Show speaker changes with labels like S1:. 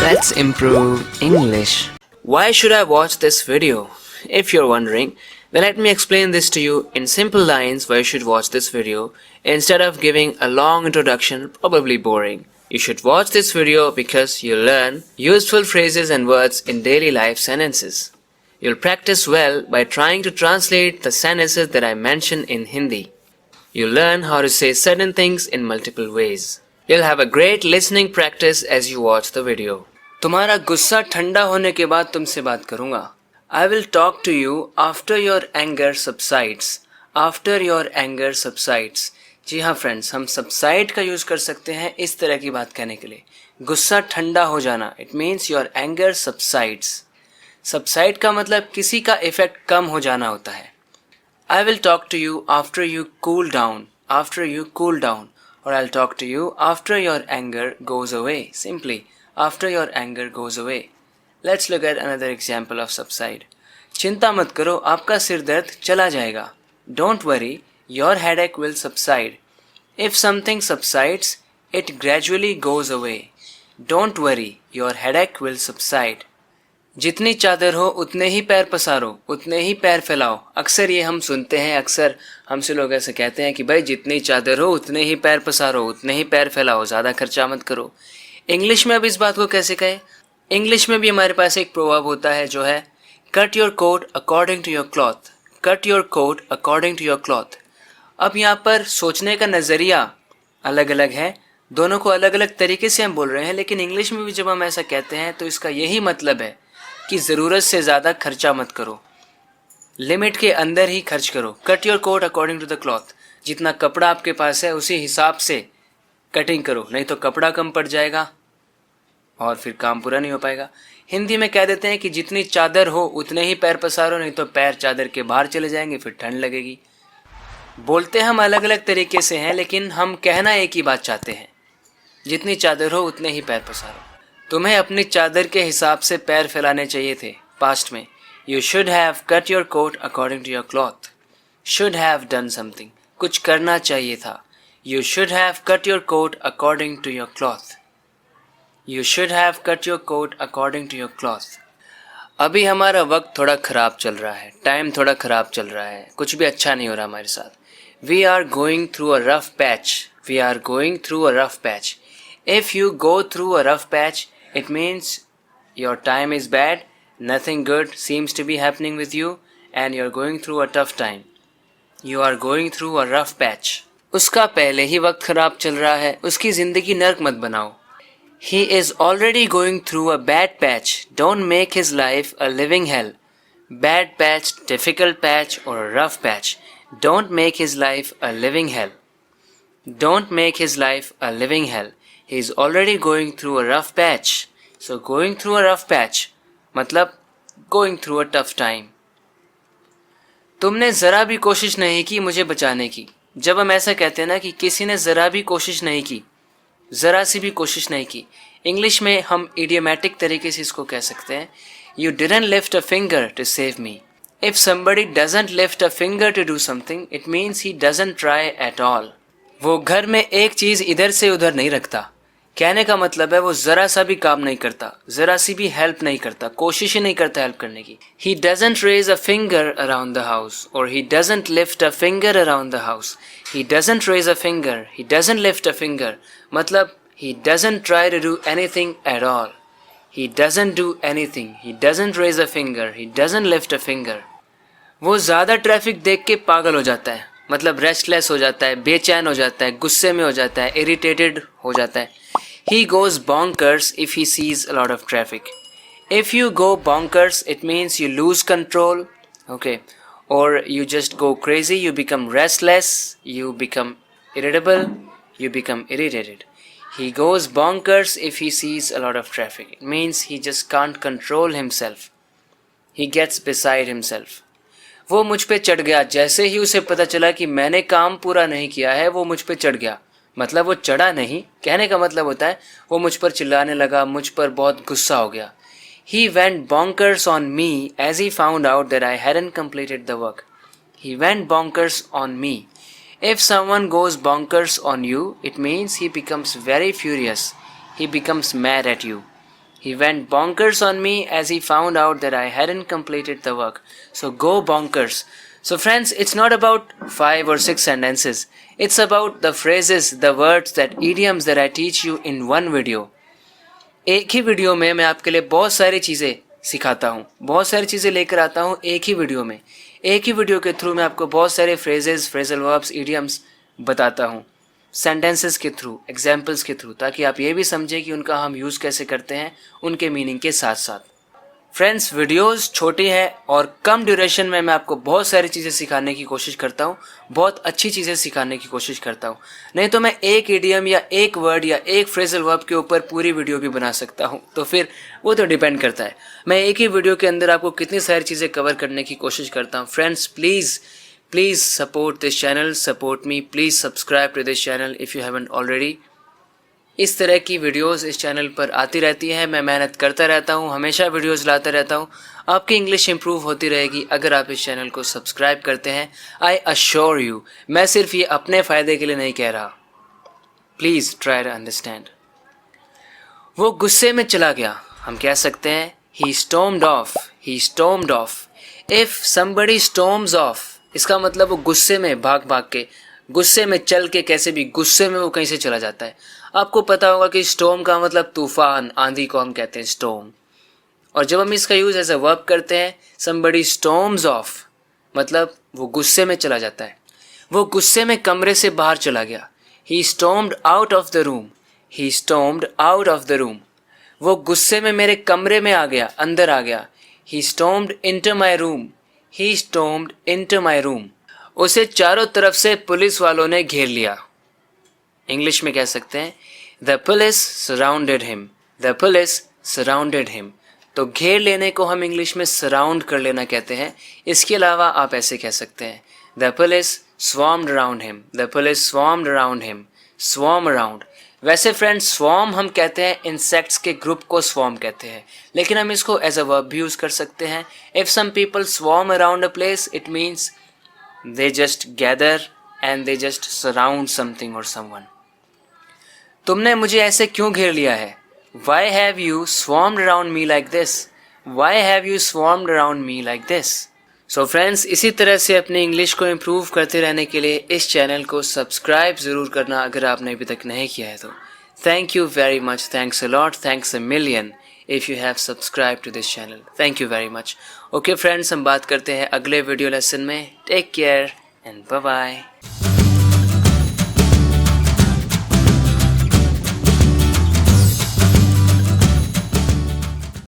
S1: Let's improve English. Why should I watch this video? If you're wondering, then let me explain this to you in simple lines why you should watch this video instead of giving a long introduction, probably boring. You should watch this video because you'll learn useful phrases and words in daily life sentences. You'll practice well by trying to translate the sentences that I mention in Hindi. You'll learn how to say certain things in multiple ways. You'll have a great listening practice as you watch the video. तुम्हारा गुस्सा ठंडा होने के बाद तुमसे बात करूंगा. I will talk to you after your anger subsides. After your anger subsides. जी हाँ फ्रेंड्स, हम subside का यूज़ कर सकते हैं इस तरह की बात कहने के लिए. गुस्सा ठंडा हो जाना. It means your anger subsides. Subside का मतलब किसी का इफेक्ट कम हो जाना होता है. I will talk to you after you cool down. After you cool down. Or I'll talk to you after your anger goes away. Simply. After your anger goes away. Let's look at another example of subside. चिंता मत करो, आपका सिर दर्द चला जाएगा. Don't worry, your headache will subside. If something subsides, it gradually goes away. Don't worry, your headache will subside. जितनी चादर हो उतने ही पैर पसारो, उतने ही पैर फैलाओ. अक्सर ये हम सुनते हैं, अक्सर हमसे लोग ऐसे कहते हैं कि भाई जितनी चादर हो उतने ही पैर पसारो, उतने ही पैर फैलाओ, ज़्यादा खर्चा मत करो. इंग्लिश में अब इस बात को कैसे कहें? इंग्लिश में भी हमारे पास एक प्रोवर्ब होता है जो है cut your coat according to your cloth. Cut your coat according to your cloth. अब यहाँ पर सोचने का नज़रिया अलग अलग है, दोनों को अलग अलग तरीके से हम बोल रहे हैं, लेकिन इंग्लिश में भी जब हम ऐसा कहते हैं तो इसका यही मतलब है कि ज़रूरत से ज़्यादा खर्चा मत करो, लिमिट के अंदर ही खर्च करो. Cut your coat according to the cloth. जितना कपड़ा आपके पास है उसी हिसाब से कटिंग करो, नहीं तो कपड़ा कम पड़ जाएगा और फिर काम पूरा नहीं हो पाएगा. हिंदी में कह देते हैं कि जितनी चादर हो उतने ही पैर पसारो, नहीं तो पैर चादर के बाहर चले जाएंगे, फिर ठंड लगेगी. बोलते हम अलग अलग तरीके से हैं, लेकिन हम कहना एक ही बात चाहते हैं, जितनी चादर हो उतने ही पैर पसारो. तुम्हें अपनी चादर के हिसाब से पैर फैलाने चाहिए थे. पास्ट में you should have cut your coat according to your cloth. Should have done something, कुछ करना चाहिए था. You should have cut your coat according to your cloth. You should have cut your coat according to your cloth. अभी हमारा वक्त थोड़ा ख़राब चल रहा है, टाइम थोड़ा ख़राब चल रहा है, कुछ भी अच्छा नहीं हो रहा हमारे साथ. We are going through a rough patch. We are going through a rough patch. If you go through a rough patch, it means your time is bad, nothing good seems to be happening with you, and you're going through a tough time. You are going through a rough patch. उसका पहले ही वक्त खराब चल रहा है, उसकी ज़िंदगी नर्क मत बनाओ. He is already going through a bad patch. Don't make his life a living hell. Bad patch, difficult patch or a rough patch. Don't make his life a living hell. Don't make his life a living hell. He is already going through a rough patch. So going through a rough patch मतलब going through a tough time. तुमने ज़रा भी कोशिश नहीं की मुझे बचाने की. जब हम ऐसा कहते हैं ना कि किसी ने ज़रा भी कोशिश नहीं की, ज़रा सी भी कोशिश नहीं की, इंग्लिश में हम इडियोमैटिक तरीके से इसको कह सकते हैं you didn't lift a finger to save me. If somebody doesn't lift a finger to do something, it means he doesn't try at all. वो घर में एक चीज़ इधर से उधर नहीं रखता. कहने का मतलब है वो ज़रा सा भी काम नहीं करता, ज़रा सी भी हेल्प नहीं करता, कोशिश ही नहीं करता हेल्प करने की. He doesn't raise a finger around the house और he doesn't lift a finger around the house. He doesn't raise a finger, he doesn't lift a finger मतलब he doesn't try to do anything at all. He doesn't do anything, he doesn't raise a finger, he doesn't lift a finger. वो ज़्यादा traffic देख के पागल हो जाता है, मतलब रेस्टलेस हो जाता है, बेचैन हो जाता है, गुस्से में हो जाता है, इरिटेटेड हो जाता है. He goes bonkers if he sees a lot of traffic. If you go bonkers, it means you lose control, okay, or you just go crazy, you become restless, you become irritable, you become irritated. He goes bonkers if he sees a lot of traffic. It means he just can't control himself. He gets beside himself. वो मुझ पे चढ़ गया, जैसे ही उसे पता चला कि मैंने काम पूरा नहीं किया है वो मुझ पे चढ़ गया. मतलब वो चढ़ा नहीं, कहने का मतलब होता है वो मुझ पर चिल्लाने लगा, मुझ पर बहुत गुस्सा हो गया. He went bonkers on me as he found out that I hadn't completed the work. He went bonkers on me. If someone goes bonkers on you, it means he becomes very furious. He becomes mad at you. He went bonkers on me as he found out that I hadn't completed the work. So go bonkers. So friends, it's not about 5 or 6 sentences. It's about the phrases, the words, that idioms that I teach you in one video. एक ही video में मैं आपके लिए बहुत सारी चीज़ें सिखाता हूँ, बहुत सारी चीज़ें लेकर आता हूँ एक ही वीडियो में. एक ही वीडियो के थ्रू मैं आपको बहुत सारे फ्रेजेस, फ्रेजल वर्ब्स, इडियम्स बताता हूँ, सेंटेंसेस के थ्रू, एग्जाम्पल्स के थ्रू, ताकि आप ये भी समझें कि उनका हम यूज़ कैसे करते हैं उनके मीनिंग के साथ साथ. फ्रेंड्स, वीडियोस छोटी है और कम ड्यूरेशन में मैं आपको बहुत सारी चीज़ें सिखाने की कोशिश करता हूँ, बहुत अच्छी चीज़ें सिखाने की कोशिश करता हूँ. नहीं तो मैं एक इडियम या एक वर्ड या एक फ्रेजल वर्ब के ऊपर पूरी वीडियो भी बना सकता हूँ, तो फिर वो तो डिपेंड करता है मैं एक ही वीडियो के अंदर आपको कितनी सारी चीज़ें कवर करने की कोशिश करता हूँ. Friends, please support this channel, support me, please subscribe to this channel if you haven't already. इस तरह की वीडियोस इस चैनल पर आती रहती हैं. मैं मेहनत करता रहता हूँ, हमेशा वीडियोस लाता रहता हूँ. आपकी इंग्लिश इंप्रूव होती रहेगी अगर आप इस चैनल को सब्सक्राइब करते हैं. आई अश्योर यू, मैं सिर्फ ये अपने फ़ायदे के लिए नहीं कह रहा. Please try to understand. वो गुस्से में चला गया, हम कह सकते हैं he stormed off. He stormed off. If somebody storms off, इसका मतलब वो गुस्से में भाग के, गुस्से में चल के, कैसे भी गुस्से में वो कहीं से चला जाता है. आपको पता होगा कि स्टॉर्म का मतलब तूफान, आंधी को हम कहते हैं स्टॉर्म. और जब हम इसका यूज़ एज अ वर्ब करते हैं, समबडी स्टॉर्म्स ऑफ, मतलब वो गुस्से में चला जाता है. वो गुस्से में कमरे से बाहर चला गया. He stormed out of the room. He stormed out of the room. वो गुस्से में मेरे कमरे में आ गया, अंदर आ गया. He stormed into my room. He stormed into my room. उसे चारों तरफ से पुलिस वालों ने घेर लिया. इंग्लिश में कह सकते हैं the police surrounded him. The police surrounded him. तो घेर लेने को हम इंग्लिश में सराउंड कर लेना कहते हैं. इसके अलावा आप ऐसे कह सकते हैं the police swarmed around him. The police swarmed around him. Swarm around. वैसे फ्रेंड्स, स्वॉर्म हम कहते हैं इंसेक्ट्स के ग्रुप को स्वॉर्म कहते हैं, लेकिन हम इसको एज अ वर्ब भी यूज़ कर सकते हैं. If some people swarm around a place, it means they just gather and they just surround something or someone. तुमने मुझे ऐसे क्यों घेर लिया है? Why have you swarmed around me like this? Why have you swarmed around me like this? So friends, इसी तरह से अपनी इंग्लिश को इम्प्रूव करते रहने के लिए इस चैनल को सब्सक्राइब ज़रूर करना अगर आपने अभी तक नहीं किया है तो. Thank you very much. Thanks a lot. Thanks a million if you have subscribed to this channel. Thank you very much. Okay friends, हम बात करते हैं अगले वीडियो लेसन में. Take care and bye bye.